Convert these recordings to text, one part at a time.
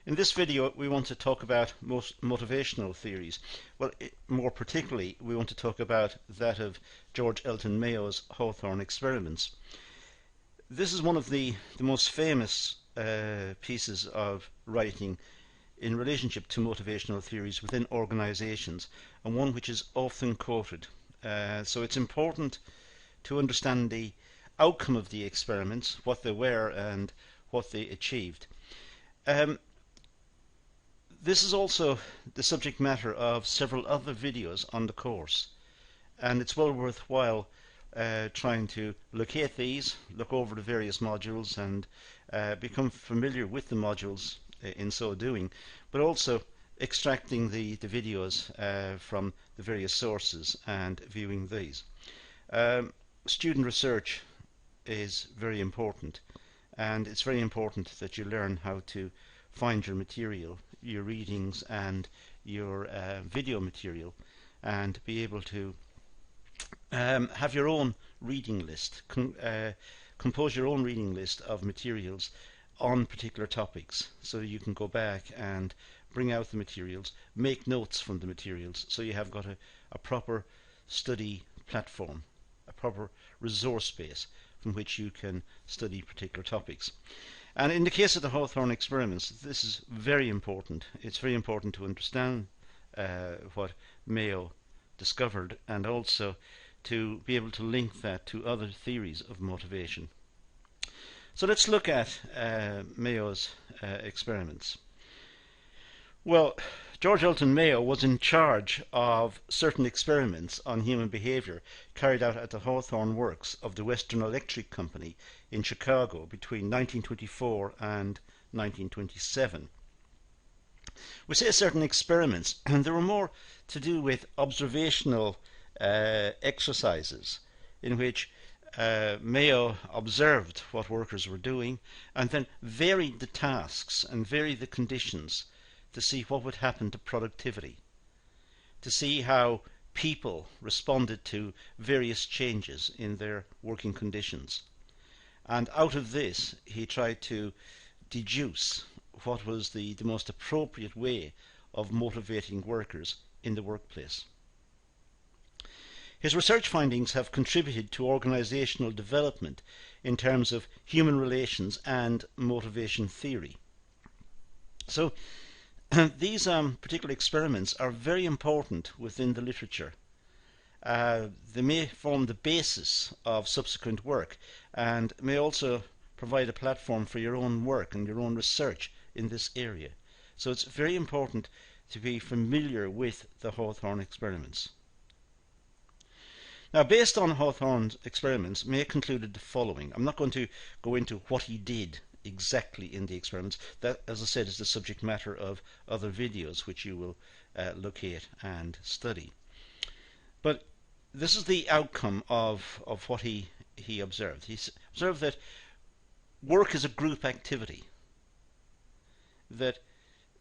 In this video we want to talk about most motivational theories. Well, more particularly we want to talk about that of George Elton Mayo's Hawthorne experiments. This is one of the most famous pieces of writing in relationship to motivational theories within organizations, and one which is often quoted. So it's important to understand the outcome of the experiments, what they were and what they achieved. This is also the subject matter of several other videos on the course, and it's well worthwhile trying to locate these, look over the various modules, and become familiar with the modules in so doing, but also extracting the videos from the various sources and viewing these. Student research is very important, and it's very important that you learn how to find your material, your readings and your video material, and be able to have your own reading list, compose your own reading list of materials on particular topics, so you can go back and bring out the materials, make notes from the materials, so you have got a proper study platform, a proper resource base from which you can study particular topics. And in the case of the Hawthorne experiments, this is very important. It's very important to understand what Mayo discovered, and also to be able to link that to other theories of motivation. So let's look at Mayo's experiments. Well, George Elton Mayo was in charge of certain experiments on human behavior carried out at the Hawthorne works of the Western Electric Company in Chicago between 1924 and 1927. We say certain experiments, and they were more to do with observational exercises in which Mayo observed what workers were doing and then varied the tasks and varied the conditions to see what would happen to productivity, to see how people responded to various changes in their working conditions. And out of this he tried to deduce what was the most appropriate way of motivating workers in the workplace. His research findings have contributed to organizational development in terms of human relations and motivation theory. So these particular experiments are very important within the literature. They may form the basis of subsequent work, and may also provide a platform for your own work and your own research in this area. So it's very important to be familiar with the Hawthorne experiments. Now, based on Hawthorne's experiments, Mayo concluded the following. I'm not going to go into what he did exactly in the experiments. That, as I said, is the subject matter of other videos which you will locate and study. But this is the outcome of what he observed. He observed that work is a group activity, that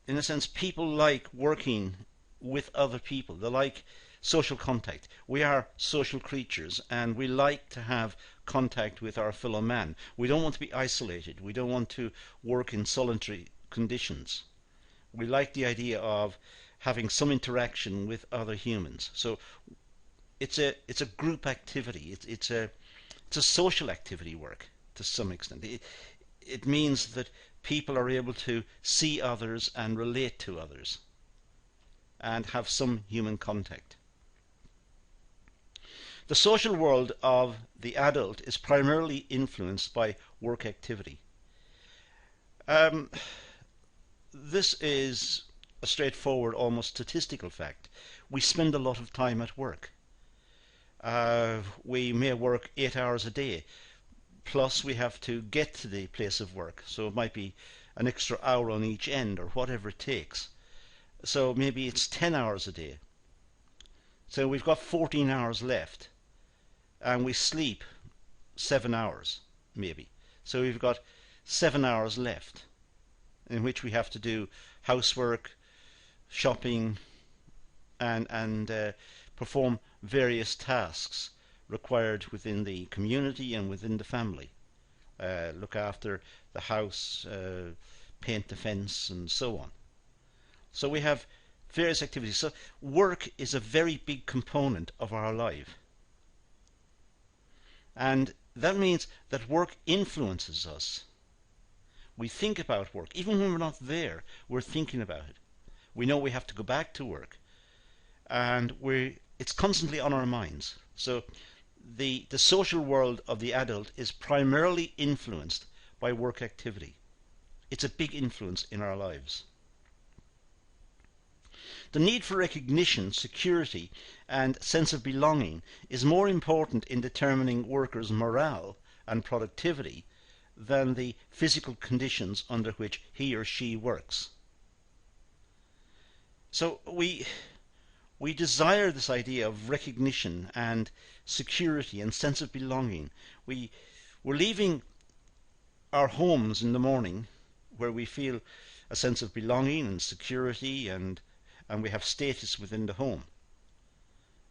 in a sense people like working with other people. They like social contact. We are social creatures, and we like to have contact with our fellow man. We don't want to be isolated. We don't want to work in solitary conditions. We like the idea of having some interaction with other humans. So it's a group activity. It's a social activity, work, to some extent. It means that people are able to see others and relate to others and have some human contact. The social world of the adult is primarily influenced by work activity. This is a straightforward, almost statistical fact. We spend a lot of time at work. We may work 8 hours a day, plus we have to get to the place of work, so it might be an extra hour on each end or whatever it takes. So maybe it's 10 hours a day. So we've got 14 hours left, and we sleep 7 hours maybe. So we've got 7 hours left in which we have to do housework, shopping, and perform various tasks required within the community and within the family. Look after the house, paint the fence, and so on. So we have various activities. So work is a very big component of our life. And that means that work influences us. We think about work. Even when we're not there, we're thinking about it. We know we have to go back to work. And it's constantly on our minds. So the social world of the adult is primarily influenced by work activity. It's a big influence in our lives. The need for recognition, security, and sense of belonging is more important in determining workers' morale and productivity than the physical conditions under which he or she works. So we desire this idea of recognition and security and sense of belonging. We're leaving our homes in the morning where we feel a sense of belonging and security, and we have status within the home.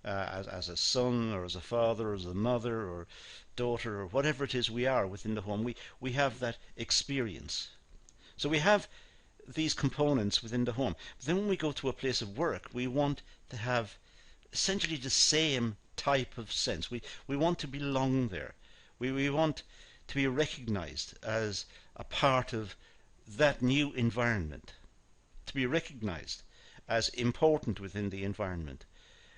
As a son, or as a father, or as a mother, or daughter, or whatever it is we are within the home, we have that experience. So we have these components within the home. But then when we go to a place of work, we want to have essentially the same type of sense. We want to belong there. We want to be recognized as a part of that new environment, to be recognized as important within the environment.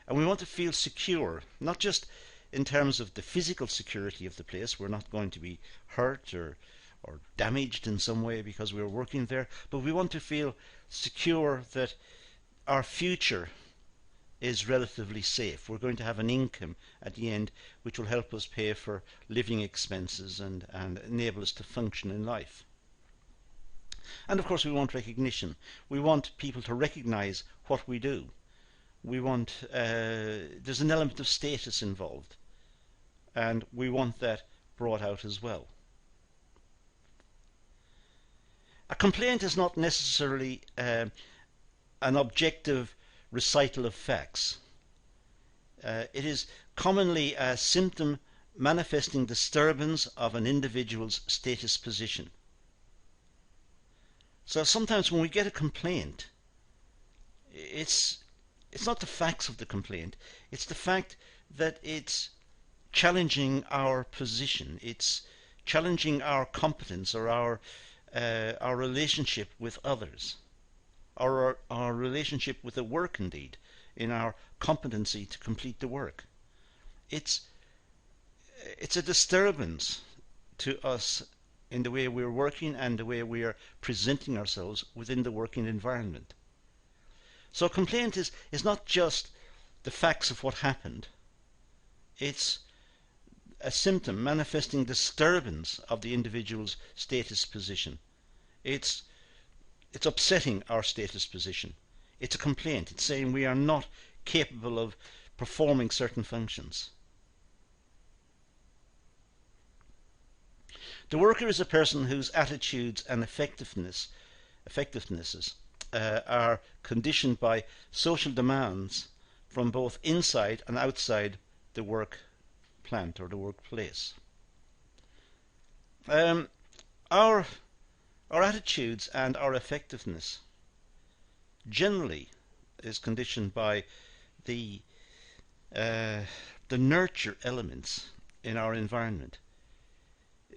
And we want to feel secure, not just in terms of the physical security of the place. We're not going to be hurt or damaged in some way because we're working there, but we want to feel secure that our future is relatively safe. We're going to have an income at the end which will help us pay for living expenses and enable us to function in life. And of course we want recognition. We want people to recognize what we do. We want, there's an element of status involved, and we want that brought out as well. A complaint is not necessarily an objective recital of facts. It is commonly a symptom manifesting disturbance of an individual's status position. So sometimes when we get a complaint, it's not the facts of the complaint, it's the fact that it's challenging our position, it's challenging our competence or our relationship with others, or our relationship with the work indeed, in our competency to complete the work. It's a disturbance to us in the way we're working and the way we are presenting ourselves within the working environment. So a complaint is not just the facts of what happened. It's a symptom manifesting disturbance of the individual's status position. It's upsetting our status position. It's a complaint. It's saying we are not capable of performing certain functions. The worker is a person whose attitudes and effectivenesses are conditioned by social demands from both inside and outside the work plant or the workplace. Our attitudes and our effectiveness generally is conditioned by the nurture elements in our environment.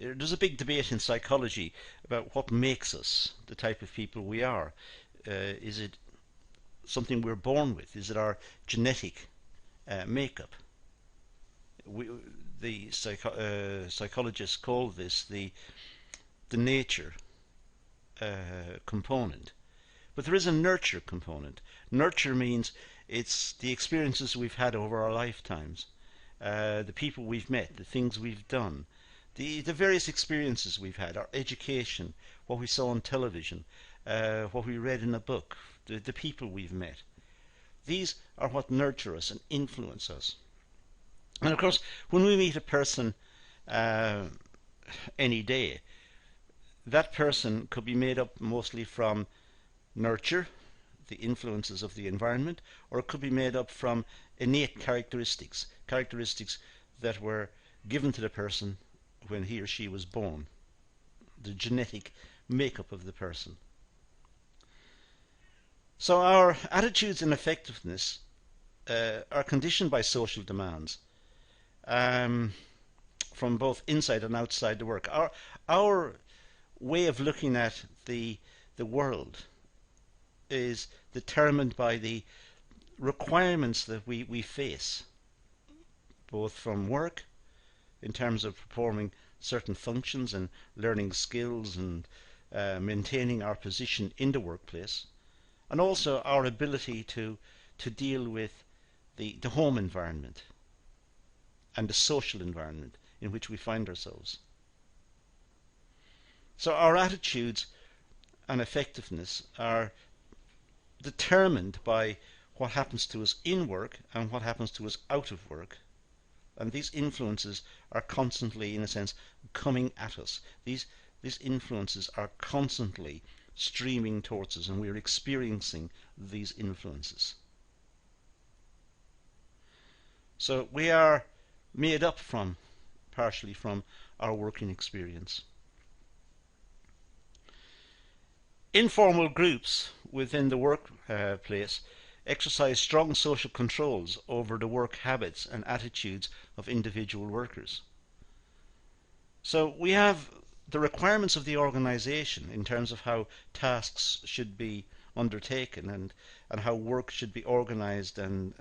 There's a big debate in psychology about what makes us the type of people we are. Is it something we're born with? Is it our genetic makeup? The psychologists call this the nature component. But there is a nurture component. Nurture means it's the experiences we've had over our lifetimes, the people we've met, the things we've done, the various experiences we've had, our education, what we saw on television, what we read in a book, the people we've met. These are what nurture us and influence us. And of course, when we meet a person any day, that person could be made up mostly from nurture, the influences of the environment, or it could be made up from innate characteristics that were given to the person when he or she was born, the genetic makeup of the person. So our attitudes and effectiveness are conditioned by social demands from both inside and outside the work. Our way of looking at the world is determined by the requirements that we face, both from work in terms of performing certain functions and learning skills and maintaining our position in the workplace, and also our ability to deal with the home environment and the social environment in which we find ourselves. So our attitudes and effectiveness are determined by what happens to us in work and what happens to us out of work. And these influences are constantly, in a sense, coming at us. These influences are constantly streaming towards us, and we're experiencing these influences. So we are made up partially from our working experience. Informal groups within the workplace exercise strong social controls over the work habits and attitudes of individual workers. So we have the requirements of the organization in terms of how tasks should be undertaken and how work should be organized and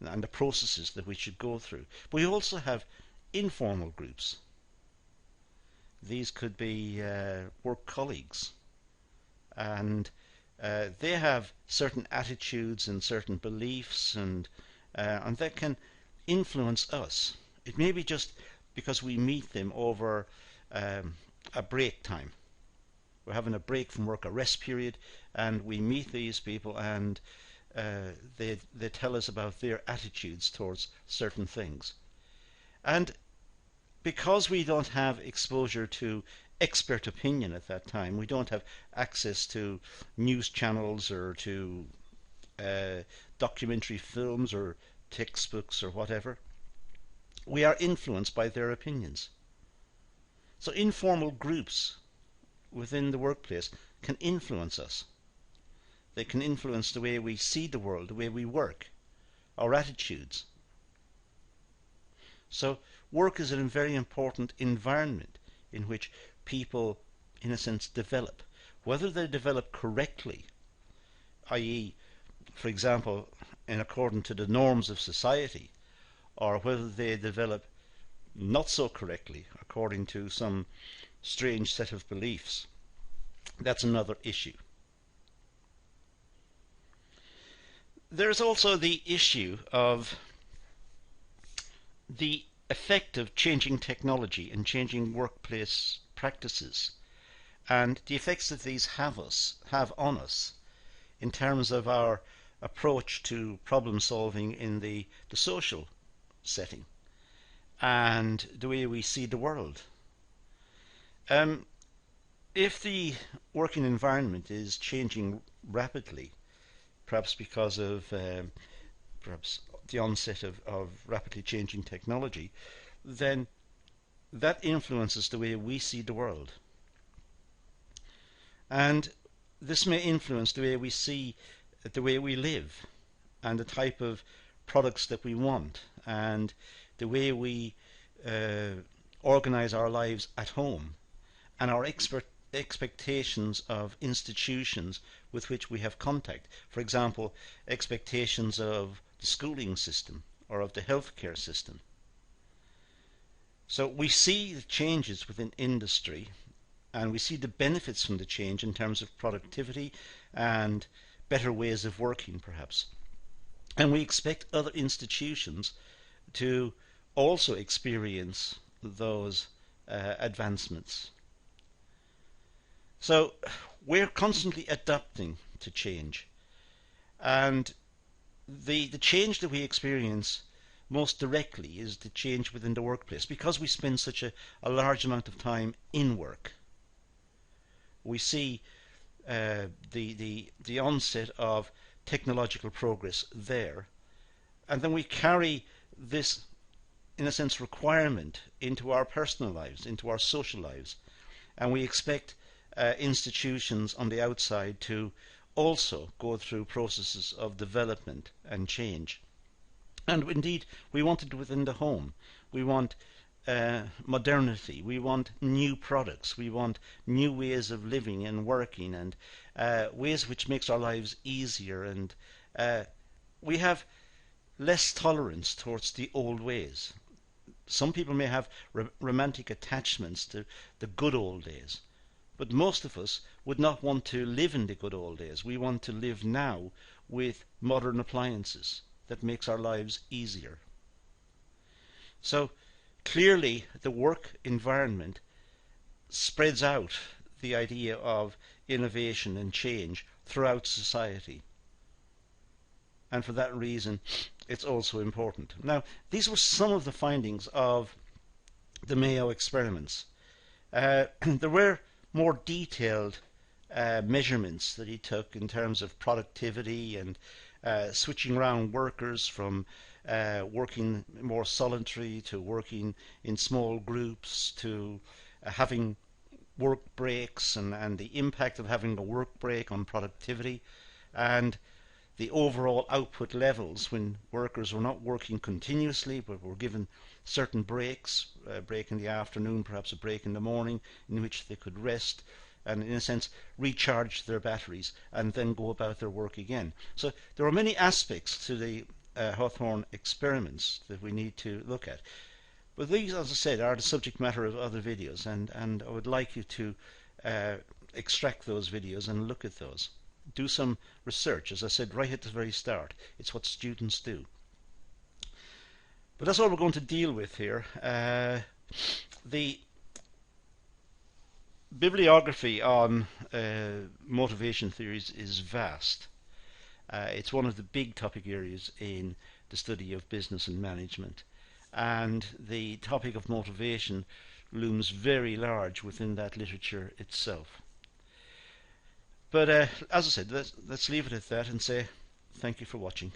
the processes that we should go through. But we also have informal groups. These could be work colleagues, and they have certain attitudes and certain beliefs, and that can influence us. It may be just because we meet them over a break time. We're having a break from work, a rest period, and we meet these people, and they tell us about their attitudes towards certain things. And because we don't have exposure to expert opinion at that time, we don't have access to news channels or to documentary films or textbooks or whatever, we are influenced by their opinions. So informal groups within the workplace can influence us. They can influence the way we see the world, the way we work, our attitudes. So work is a very important environment in which people, in a sense, develop. Whether they develop correctly, i.e., for example, in accordance to the norms of society, or whether they develop not so correctly according to some strange set of beliefs, that's another issue. There's also the issue of the effect of changing technology and changing workplace practices, and the effects that these have on us in terms of our approach to problem solving in the social setting and the way we see the world. If the working environment is changing rapidly, perhaps because of perhaps the onset of rapidly changing technology, then that influences the way we see the world. And this may influence the way we see the way we live and the type of products that we want and the way we organize our lives at home and our expectations of institutions with which we have contact. For example, expectations of the schooling system or of the healthcare system. So we see the changes within industry and we see the benefits from the change in terms of productivity and better ways of working perhaps. And we expect other institutions to also experience those advancements. So we're constantly adapting to change, and the change that we experience most directly is the change within the workplace, because we spend such a large amount of time in work. We see the onset of technological progress there, and then we carry this, in a sense, requirement into our personal lives, into our social lives, and we expect institutions on the outside to also go through processes of development and change. And indeed, we want it within the home. We want modernity. We want new products. We want new ways of living and working, and ways which makes our lives easier. And we have less tolerance towards the old ways. Some people may have romantic attachments to the good old days, but most of us would not want to live in the good old days. We want to live now with modern appliances that makes our lives easier. So clearly the work environment spreads out the idea of innovation and change throughout society. And for that reason, it's also important. Now, these were some of the findings of the Mayo experiments. There were more detailed measurements that he took in terms of productivity and switching around workers from working more solitary to working in small groups to having work breaks, and the impact of having a work break on productivity, and the overall output levels when workers were not working continuously but were given certain breaks, a break in the afternoon, perhaps a break in the morning, in which they could rest and in a sense recharge their batteries and then go about their work again. So there are many aspects to the Hawthorne experiments that we need to look at. But these, as I said, are the subject matter of other videos, and I would like you to extract those videos and look at those. Do some research. As I said right at the very start, it's what students do. But that's all we're going to deal with here. The bibliography on motivation theories is vast. It's one of the big topic areas in the study of business and management, and the topic of motivation looms very large within that literature itself. But as I said, let's leave it at that and say thank you for watching.